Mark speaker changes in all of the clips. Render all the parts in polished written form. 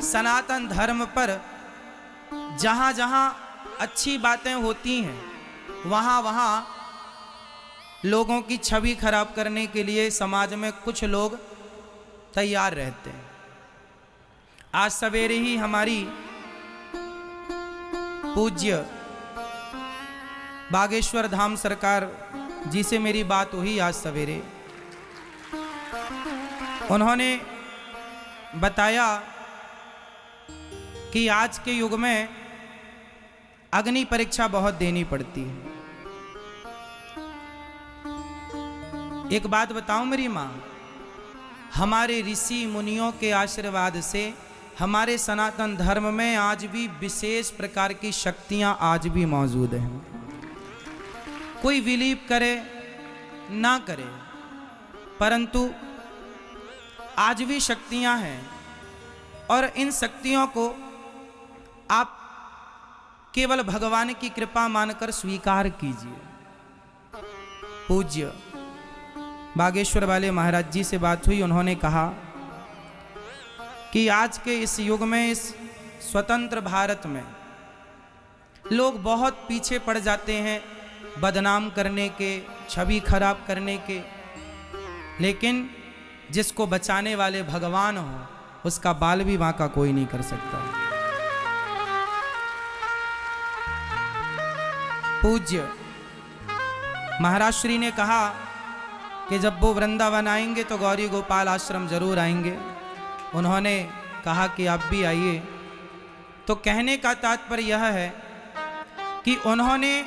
Speaker 1: सनातन धर्म पर जहाँ जहाँ अच्छी बातें होती हैं वहाँ वहाँ लोगों की छवि खराब करने के लिए समाज में कुछ लोग तैयार रहते हैं। आज सवेरे ही हमारी पूज्य बागेश्वर धाम सरकार जी से मेरी बात हुई आज सवेरे। उन्होंने बताया कि आज के युग में अग्नि परीक्षा बहुत देनी पड़ती है। एक बात बताऊं मेरी माँ, हमारे ऋषि मुनियों के आशीर्वाद से हमारे सनातन धर्म में आज भी विशेष प्रकार की शक्तियां आज भी मौजूद हैं। कोई बिलीव करे ना करे, परंतु आज भी शक्तियां हैं और इन शक्तियों को आप केवल भगवान की कृपा मानकर स्वीकार कीजिए। पूज्य बागेश्वर वाले महाराज जी से बात हुई। उन्होंने कहा कि आज के इस युग में, इस स्वतंत्र भारत में लोग बहुत पीछे पड़ जाते हैं बदनाम करने के, छवि खराब करने के, लेकिन जिसको बचाने वाले भगवान हो उसका बाल भी बांका कोई नहीं कर सकता। पूज्य महाराज श्री ने कहा कि जब वो वृंदावन आएंगे तो गौरी गोपाल आश्रम जरूर आएंगे। उन्होंने कहा कि आप भी आइए। तो कहने का तात्पर्य यह है कि उन्होंने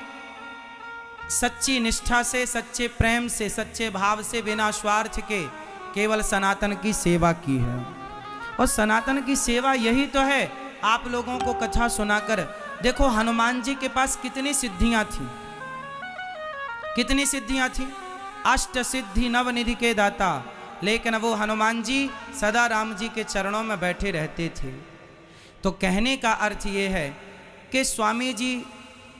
Speaker 1: सच्ची निष्ठा से, सच्चे प्रेम से, सच्चे भाव से, बिना स्वार्थ के केवल सनातन की सेवा की है। और सनातन की सेवा यही तो है। आप लोगों को कथा सुनाकर देखो, हनुमान जी के पास कितनी सिद्धियां थी, कितनी सिद्धियां थी। अष्ट सिद्धि नवनिधि के दाता, लेकिन वो हनुमान जी सदा राम जी के चरणों में बैठे रहते थे। तो कहने का अर्थ ये है कि स्वामी जी,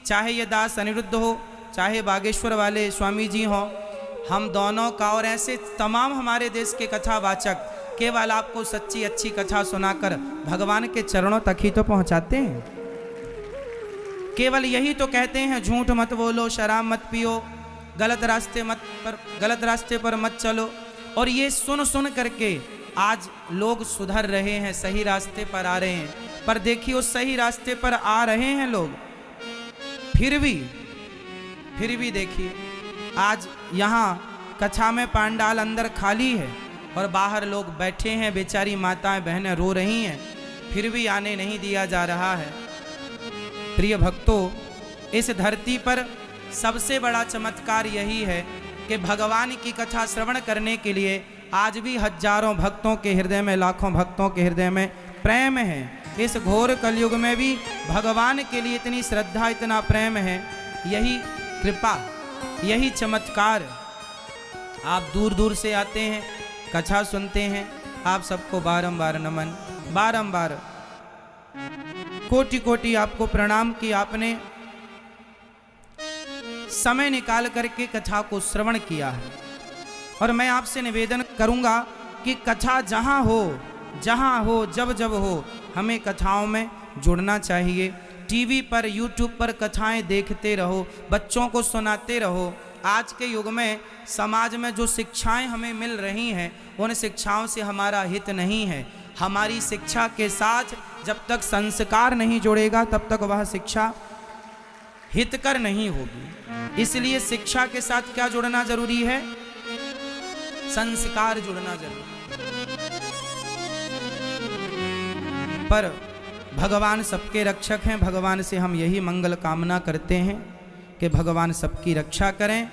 Speaker 1: चाहे ये दास अनिरुद्ध हो, चाहे बागेश्वर वाले स्वामी जी हों, हम दोनों का और ऐसे तमाम हमारे देश के कथावाचक केवल आपको सच्ची अच्छी कथा सुनाकर भगवान के चरणों तक ही तो पहुंचाते हैं। केवल यही तो कहते हैं, झूठ मत बोलो, शराब मत पियो, गलत रास्ते पर मत चलो। और ये सुन सुन करके आज लोग सुधर रहे हैं, सही रास्ते पर आ रहे हैं। पर देखिए, उस सही रास्ते पर आ रहे हैं लोग, फिर भी देखिए आज यहाँ कक्षा में पांडाल अंदर खाली है और बाहर लोग बैठे हैं, बेचारी माताएं बहनें रो रही हैं, फिर भी आने नहीं दिया जा रहा है। प्रिय भक्तों, इस धरती पर सबसे बड़ा चमत्कार यही है कि भगवान की कथा श्रवण करने के लिए आज भी हजारों भक्तों के हृदय में, लाखों भक्तों के हृदय में प्रेम है। इस घोर कलयुग में भी भगवान के लिए इतनी श्रद्धा, इतना प्रेम है। यही कृपा, यही चमत्कार। आप दूर दूर से आते हैं, कथा सुनते हैं। आप सबको बारंबार नमन, बारंबार कोटि कोटि आपको प्रणाम कि आपने समय निकाल करके कथा को श्रवण किया है। और मैं आपसे निवेदन करूंगा कि कथा जहां हो, जब जब हो, हमें कथाओं में जुड़ना चाहिए। टीवी पर, यूट्यूब पर कथाएं देखते रहो, बच्चों को सुनाते रहो। आज के युग में समाज में जो शिक्षाएं हमें मिल रही हैं, उन शिक्षाओं से हमारा हित नहीं है। हमारी शिक्षा के साथ जब तक संस्कार नहीं जुड़ेगा, तब तक वह शिक्षा हितकर नहीं होगी। इसलिए शिक्षा के साथ क्या जुड़ना जरूरी है? संस्कार जुड़ना जरूरी। पर भगवान सबके रक्षक हैं। भगवान से हम यही मंगल कामना करते हैं कि भगवान सबकी रक्षा करें।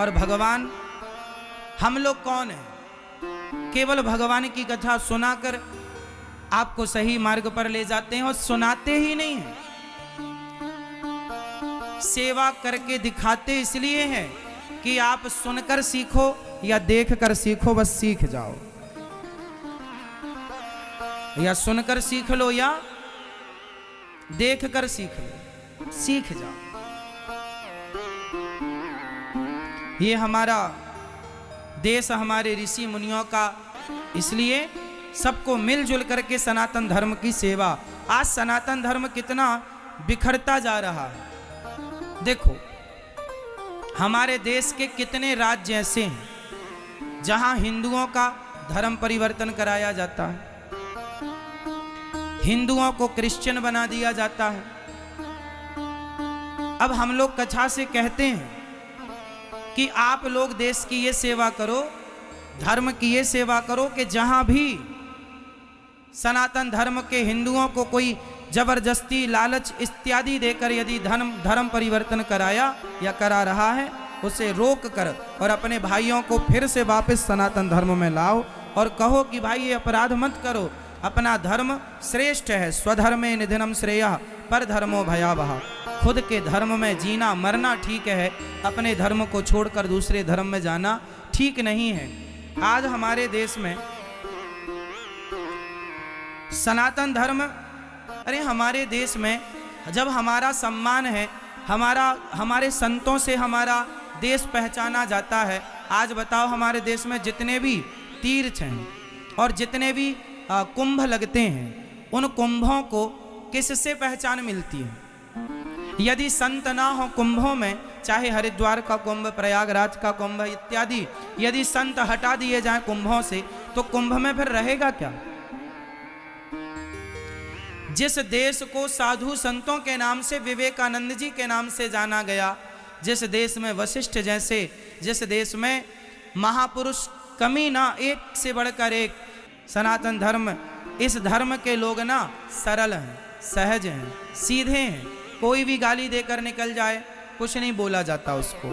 Speaker 1: और भगवान, हम लोग कौन हैं? केवल भगवान की कथा सुनाकर आपको सही मार्ग पर ले जाते हैं और सुनाते ही नहीं हैं, सेवा करके दिखाते इसलिए हैं कि आप सुनकर सीखो या देखकर सीखो, बस सीख जाओ। या सुनकर सीख लो या देखकर सीख लो, सीख जाओ। ये हमारा देश हमारे ऋषि मुनियों का इसलिए सबको मिलजुल करके सनातन धर्म की सेवा। आज सनातन धर्म कितना बिखरता जा रहा है। देखो हमारे देश के कितने राज्य ऐसे हैं जहां हिंदुओं का धर्म परिवर्तन कराया जाता है, हिंदुओं को क्रिश्चियन बना दिया जाता है। अब हम लोग कछा से कहते हैं कि आप लोग देश की ये सेवा करो, धर्म की ये सेवा करो कि जहां भी सनातन धर्म के हिंदुओं को कोई जबरदस्ती लालच इत्यादि देकर यदि धर्म परिवर्तन कराया या करा रहा है, उसे रोक कर और अपने भाइयों को फिर से वापस सनातन धर्म में लाओ और कहो कि भाई ये अपराध मत करो, अपना धर्म श्रेष्ठ है। स्वधर्मे निधनम श्रेयः पर धर्मो भयावह। खुद के धर्म में जीना मरना ठीक है, अपने धर्म को छोड़कर दूसरे धर्म में जाना ठीक नहीं है। आज हमारे देश में सनातन धर्म, अरे हमारे देश में जब हमारा सम्मान है, हमारे संतों से हमारा देश पहचाना जाता है। आज बताओ हमारे देश में जितने भी तीर्थ हैं और जितने भी कुंभ लगते हैं, उन कुंभों को किससे पहचान मिलती है? यदि संत ना हो कुंभों में, चाहे हरिद्वार का कुंभ, प्रयागराज का कुंभ इत्यादि, यदि संत हटा दिए जाएं कुंभों से, तो कुंभ में फिर रहेगा क्या? जिस देश को साधु संतों के नाम से, विवेकानंद जी के नाम से जाना गया, जिस देश में वशिष्ठ जैसे, जिस देश में महापुरुष कमी ना एक से बढ़कर एक, सनातन धर्म, इस धर्म के लोग ना सरल हैं, सहज हैं, सीधे हैं। कोई भी गाली देकर निकल जाए, कुछ नहीं बोला जाता उसको।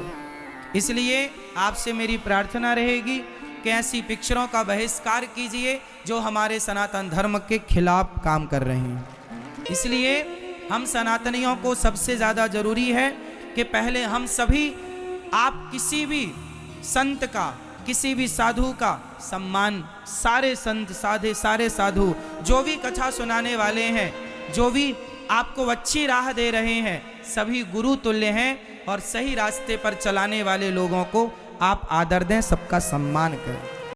Speaker 1: इसलिए आपसे मेरी प्रार्थना रहेगी कि ऐसी पिक्चरों का बहिष्कार कीजिए जो हमारे सनातन धर्म के खिलाफ काम कर रहे हैं। इसलिए हम सनातनियों को सबसे ज़्यादा जरूरी है कि पहले हम सभी, आप किसी भी संत का, किसी भी साधु का सम्मान, सारे संत सारे साधु जो भी कथा सुनाने वाले हैं, जो भी आपको अच्छी राह दे रहे हैं, सभी गुरु तुल्य हैं और सही रास्ते पर चलाने वाले लोगों को आप आदर दें, सबका सम्मान करें।